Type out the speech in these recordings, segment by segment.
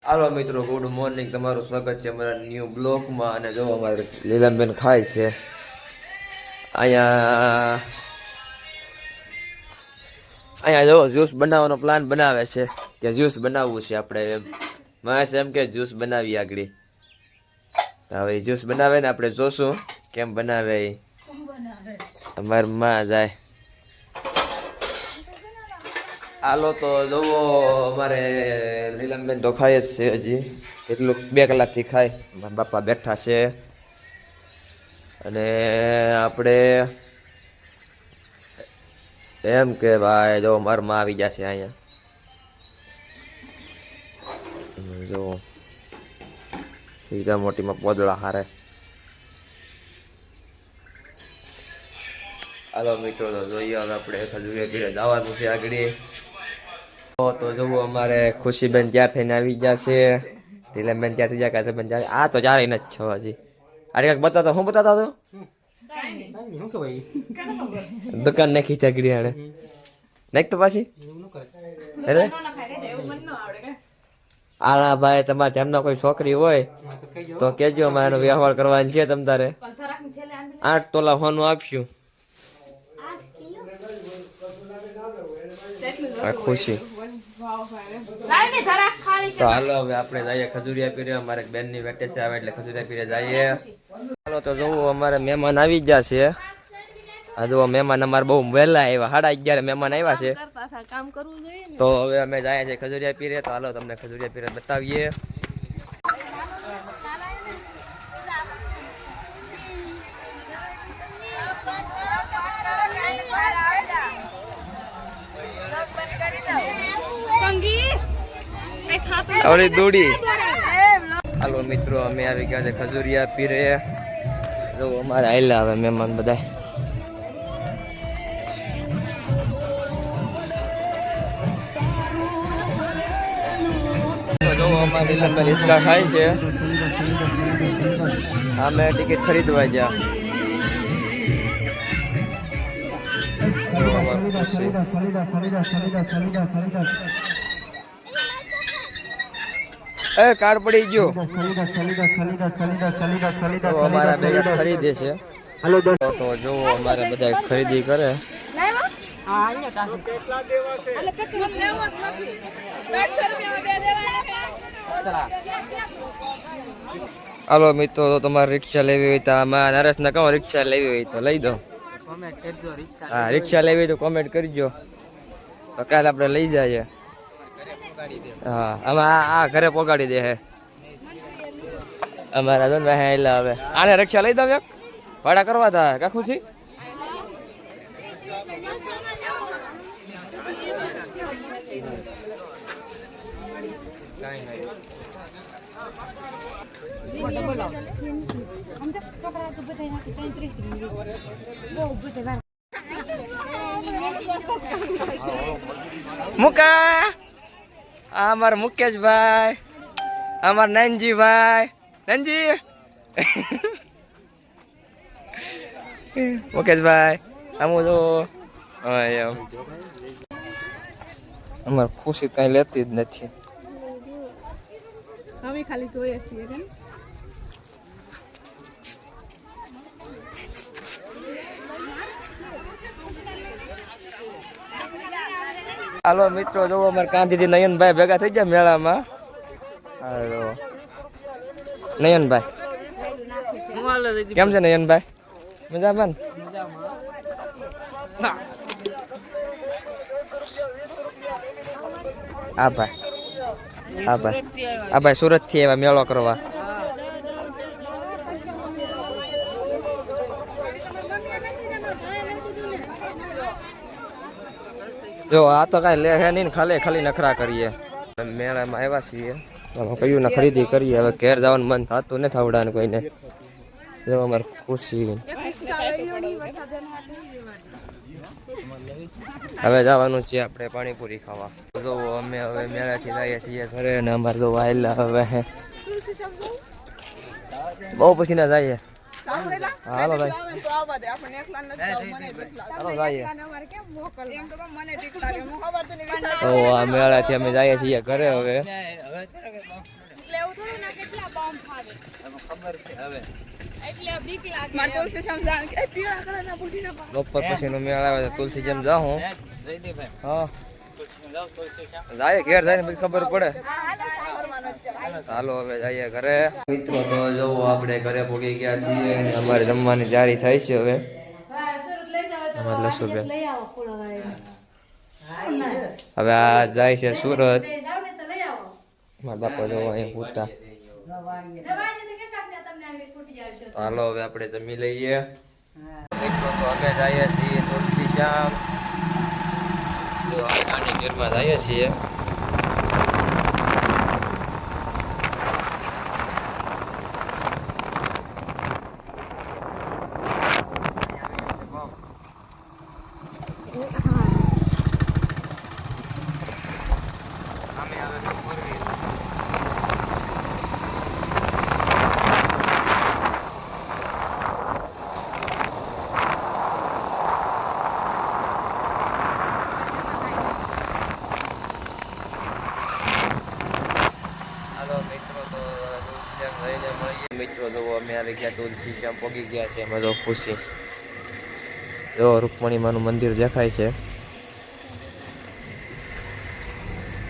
હાલો મિત્રો, good morning. તમારું સ્વાગત છે અમારા ન્યૂ બ્લોગમાં. અને જો અમારે લીલાબેન ખાય છે અહીંયા અહીંયા જો જ્યુસ બનાવવાનો પ્લાન બનાવે છે કે જ્યુસ બનાવવું છે આપણે. એમ મહેશ એમ કે જ્યુસ બનાવીએ આગળ. હવે જ્યુસ બનાવે ને આપણે જોશું કેમ બનાવે. અમારી માં જાય. હાલો તો જોવો, અમારે લીલાબેન તો ખાય જ છે હજી. કેટલું 2 કલાકથી ખાય. મારા બાપા બેઠા છે અને આપણે એમ કે ભાઈ જો મારા માં આવી જશે અહીંયા. જો સીધા મોટીમાં પોદળા હારે. હાલો મિત્રો, તો જોઈએ હવે આપણે ખજૂરી પીરે જવાનું છે આગળ. તો જોવો અમારે ખુશીબેન તૈયાર થઈને આવી જશે. લીલાબેન તૈયાર થઈ જાય. કાજલબેન જાય. આ તો જાય ન છો હજી. અરે કાંઈક બતાતો. શું બતાતો હતો? દુકાન નાખી ચાકડી આને નાખ તો પાછી. આના ભાઈ તમારે તેમના કોઈ છોકરી હોય તો કેજો, અમારે એનો વ્યવહાર કરવાનો છે. તમ તારે 8 તોલા હોનું આપશું. ખુશી તો હાલો હવે આપણે જઈએ ખજૂરિયા પીરે. અમારે બેન ની વેટે છે આવે એટલે ખજૂરિયા પીરે જઈએ. હાલો તો જોવું, અમારે મહેમાન આવી ગયા છે. આ જો મહેમાન અમારે બહુ વહેલા આવ્યા. 11:30 મહેમાન આવ્યા છે. તો હવે અમે જાય છે ખજૂરિયા પીરે. તો હાલો તમને ખજૂરિયા પીરે બતાવીએ. આવડી દોડી. હાલો મિત્રો, અમે આવી ગયા છે ખજૂરિયા પીરે. જો અમારે આયલા હવે મહેમાન બધા. જો અમારી લંબા રિસ્કા ખાય છે. અમે ટિકિટ ખરીદવા ગયા. કાર્ડ પડી ગયો. અમારા બધા ખરીદે છે. તો જો અમારે બધા ખરીદી કરે. હાલો મિત્રો, તો તમારે રિક્ષા લેવી હોય તો આમાં નરેશ ને કહો રિક્ષા લેવી હોય તો લઈ દો. હા, રિક્ષા લેવી હોય તો કોમેન્ટ કરજો. તો કાલે આપણે લઈ જઈએ. હા, આમાં આ ઘરે પોગાડી દે હે અમારા. જો હવે આને રિક્ષા લઈ દઉં એક ભાડા કરવા થાય કા ખુશી. મુકા અમાર મુકેશભાઈ, અમાર નાનજીભાઈ. નાનજી મુકેશભાઈ આમ જો અમાર ખુશી કઈ લેતી જ નથી. અમે ખાલી જોઈએ છીએ. હાલો મિત્રો, જો અમારે કાંધીજી નયનભાઈ ભેગા થઈ ગયા મેળામાં. હાલો નયનભાઈ, કેમ છે નયનભાઈ? મજામાં? આ ભાઈ સુરત થી આવ્યા મેળો કરવા. જો આ તો કઈ લે હે નહીં, ખાલી નખરા કરીએ. મેળામાં આવ્યા છીએ, કયું ને ખરીદી કરીએ. હવે ઘેર જવાનું મન થતું નથી આવડાને કોઈને. જો અમારે ખુશી હવે જવાનું છે આપણે પાણીપુરી ખાવા. જો અમે હવે મેળાથી જઈએ છીએ ઘરે. અને અમારે જો વાયલા હવે બહુ પછી ના જઈએ. હાલો ભાઈ તો આ મેળાથી અમે જઈએ છીએ ઘરે હવે. બપોર પછી નો મેળ આવે તો તુલસી જેમ જાઉં. હા જાય ઘેર જાય ને પછી ખબર પડે. ચાલો હવે જઈએ ઘરે. મિત્રો તો જોવો આપણે ઘરે પહોંચી ગયા છીએ અને અમારે જમવાની તૈયારી થાય છે હવે. હવે આ જાય છે સુરત. મારા બાપા જોવો અહીં પૂછતા. હાલો હવે આપણે જમી લઈએ. મિત્રો તો અમે જઈએ છીએ તુલસી શ્યામ. જો આની ઘરમાં જઈએ છીએ. મિત્રો જો અમે આવી ગયા તુલસી શ્યામ પગી ગયા છે. અમે તો ખુશી જો રૂકમણી માનું મંદિર દેખાય છે.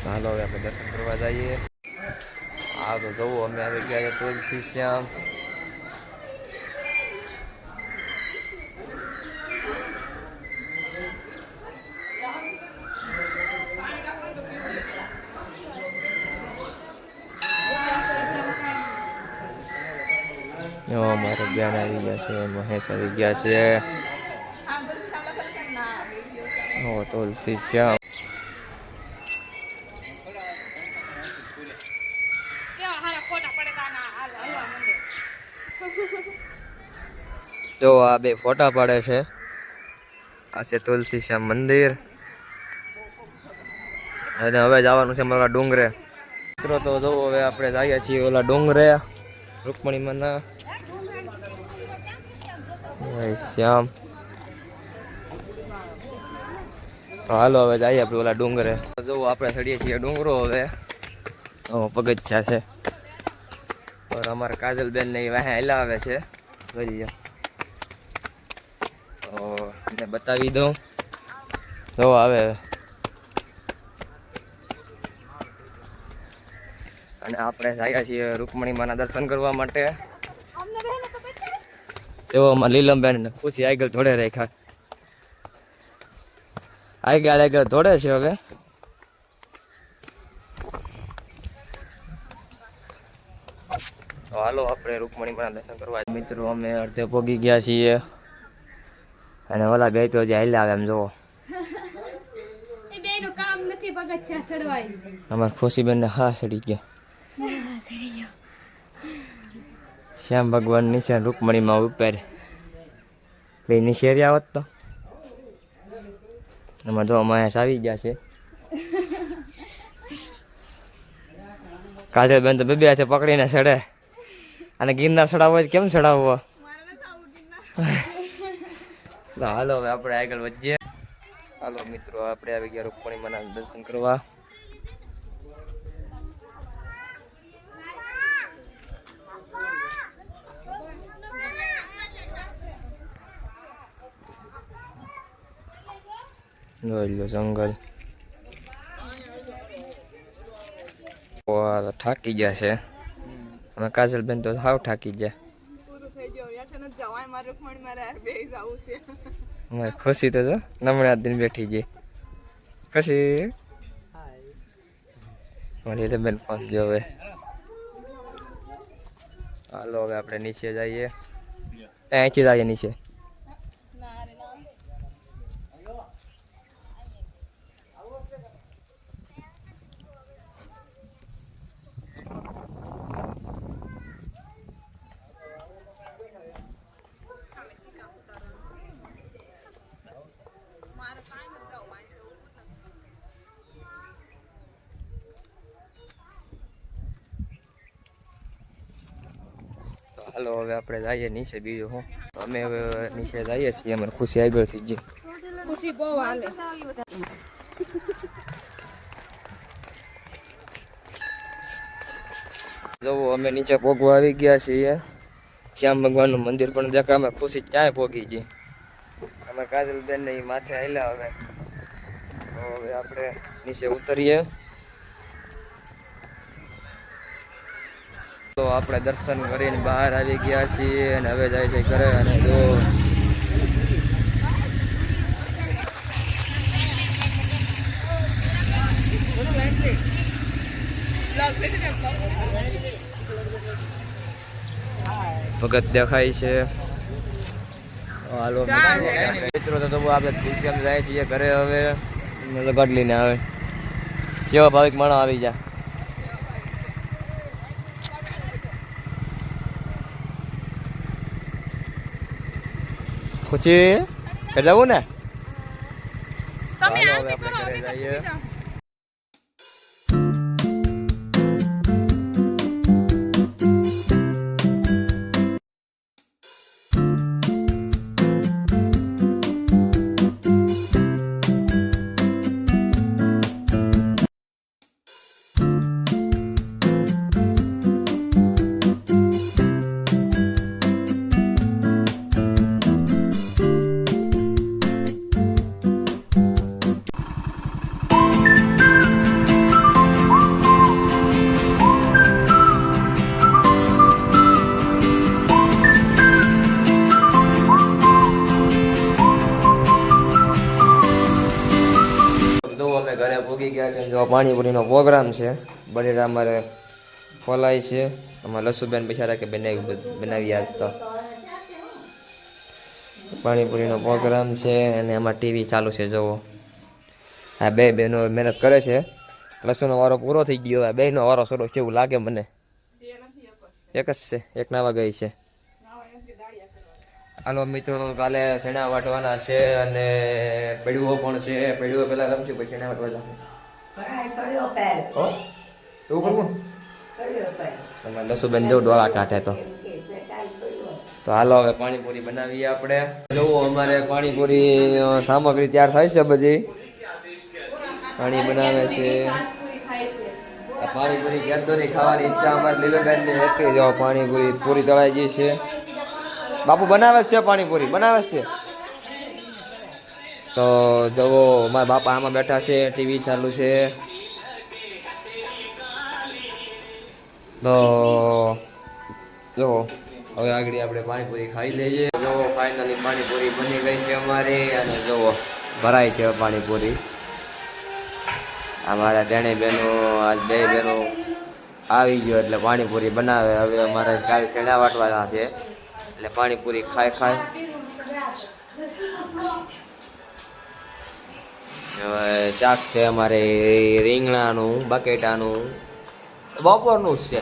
ચાલો હવે આપણે દર્શન કરવા જઈએ. હા તો જોવો અમે આવી ગયા છે તુલસી શ્યામ. મારે બેન આવી ગયા છે, મહેશ આવી ગયા છે. તુલસી શ્યામ જો આ બે ફોટા પાડે છે. આ છે તુલસી શ્યામ મંદિર અને હવે જવાનું છે મારા ડુંગરે. મિત્રો તો જો હવે આપણે જઈએ છીએ ઓલા ડુંગરે રૂકમણી માના શ્યામ. હાલો હવે જઈએ આપણે ઓલા ડુંગરે. જો આપણે ચડીએ છીએ ડુંગરો. હવે પગથિયા છે પણ અમારા કાજલબેન ને વાહે હલાવે છે. જોઈએ તો એને બતાવી દઉં. જો આવે અને આપણે જઈએ છીએ રૂકમણી માના દર્શન કરવા માટે. તેઓ અમારા લીલમબેન ખુશી આગળ ધોડે રાખ્યા. આગળ ધોડે છે. હવે હાલો આપણે રૂકમણી માના દર્શન કરવા. મિત્રો અમે અડધે પોગી ગયા છીએ અને ઓલા બે તો હજી હાલ્યા આવે. એમ જોવો અમારા ખુશીબેન ને હા ચડી ગયા. શ્યામ ભગવાન નિશાન રૂકમણીમાં ઉપર બે નિશેરી આવત તો એમાં જો મહેશ આવી ગયા છે. કાજલબેન તો બે હાથે પકડીને ચડે. અને ગિરનાર ચડાવવો કેમ ચડાવવો. હાલો હવે આપણે આગળ વધીએ. હાલો મિત્રો આપણે આવી ગયા રૂકમણી માના દર્શન કરવા. જોઈ લો જંગલ. થાકી ગયા છે અમે. કાજલબેન તો સાવ થાકી ગયા. અમારે ખુશી તો જો નમણા દિન બેઠી ગઈ. ખુશી મારી બેન પાંચ જો. હવે હાલો હવે આપણે નીચે જઈએ. અહીંથી જઈએ નીચે. હાલો હવે આપણે જઈએ નીચે, બીજું હું અમે હવે નીચે જઈએ છીએ, અમારે ખુશી આગળ થઈ ગઈ. ખુશી બહુ હાલે. જો અમે નીચે પોગવા આવી ગયા છીએ, શ્યામ ભગવાનનું મંદિર પણ દેખાય. અમે ખુશી ક્યાંય પોગી ગઈ. અમારે કાજલબેન ને માથે આવેલા. હવે આપણે નીચે ઉતરીએ. તો આપણે દર્શન કરીને બહાર આવી ગયા છીએ અને હવે જાય છે ઘરે. અને જો ભગત દેખાય છે. હાલો મિત્રો, તો આપણે ખુશી જાય છીએ ઘરે. હવે ગઢલીને આવે સેવા ભાવિક માણસ આવી જાય. ખુશી જવું ને, તમે હાલો આંટી હવે કરો, આપણે અમે ઘરે તો જઈએ. પૂરી જાઓ. અમે ઘરે ભોગી ગયા છે. જો પાણીપુરીનો પ્રોગ્રામ છે, બટેટા અમારે ખોલાય છે. અમારે લસુબેન બિચારા કે બનાવી આજ તો પાણીપુરીનો પ્રોગ્રામ છે. અને આમાં ટીવી ચાલુ છે. જોવો આ બે બહેનો મહેનત કરે છે. લસુનો વારો પૂરો થઈ ગયો. હવે બેનો વારો શરૂ છે એવું લાગે મને. એક જ છે, એક નાવા ગઈ છે. હાલો મિત્રો, કાલે શેણા વાટવાના છે અને પેડુઓ પણ છે. પેડુઓ પેલા રમશું પછી શેણા વાટવા જશું. એવું કરવું તમે લસુબેન જો ડોળા કાઢે તો હાલો હવે પાણીપુરી બનાવીએ આપણે. જોવો અમારે પાણીપુરી સામગ્રી તૈયાર થાય છે. બધી પાણી બનાવે છે. આ પાણીપુરી ગેરદોરી ખાવાની ઈચ્છા અમારે લીલોબેન ની હતી. જો પાણીપુરી પૂરી તળાઈ ગઈ છે. બાપુ બનાવે છે પાણીપુરી, બનાવે છે. તો જવો મારા બાપા આમાં બેઠા છે, ટીવી ચાલુ છે. તો જો હવે આગળ આપણે પાણીપુરી ખાઈ લઈએ. જો ફાઇનલી પાણીપુરી બની ગઈ છે અમારી. અને જુઓ ભરાય છે પાણીપુરી. અમારા ત્રણેય બહેનો આજ બે બહેનો આવી ગયો એટલે પાણીપુરી બનાવે. હવે અમારે કાલ શેણા વાટવાના છે એટલે પાણીપુરી ખાય. હવે શાક છે અમારે રીંગણાનું, બકેટાનું, બપોરનું જ છે.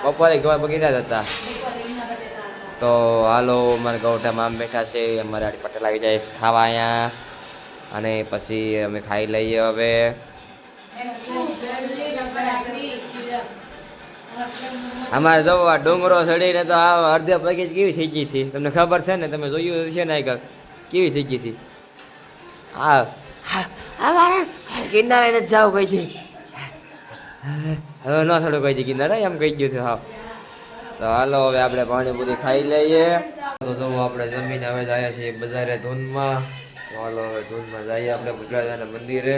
બપોરે ગવાર બગીરા જ હતા. તો હાલો અમારે ગૌઠામાં આમ બેઠા છે. અમારે આડી પટેલ આવી જાય ખાવા અહીંયા. અને પછી અમે ખાઈ લઈએ. હવે અમારે જો આ ડુંગરો ચડીને તો આ અડધે પગે કેવી થઈ ગઈ હતી તમને ખબર છે ને? તમે જોયું છે ને આગળ કેવી થઈ ગઈ હતી. હા અમારા કિનારે જ જાવ કઈ હતી. હવે ન થોડું કઈ હતી કિનારે એમ કહી ગયું છે. હા તો હાલો હવે આપણે પાણીપુરી ખાઈ લઈએ. તો જો આપણે જમીન હવે જઈએ છીએ બજારે ધૂનમાં. હાલો હવે ધૂનમાં જઈએ આપણે ગુજરાતના મંદિરે.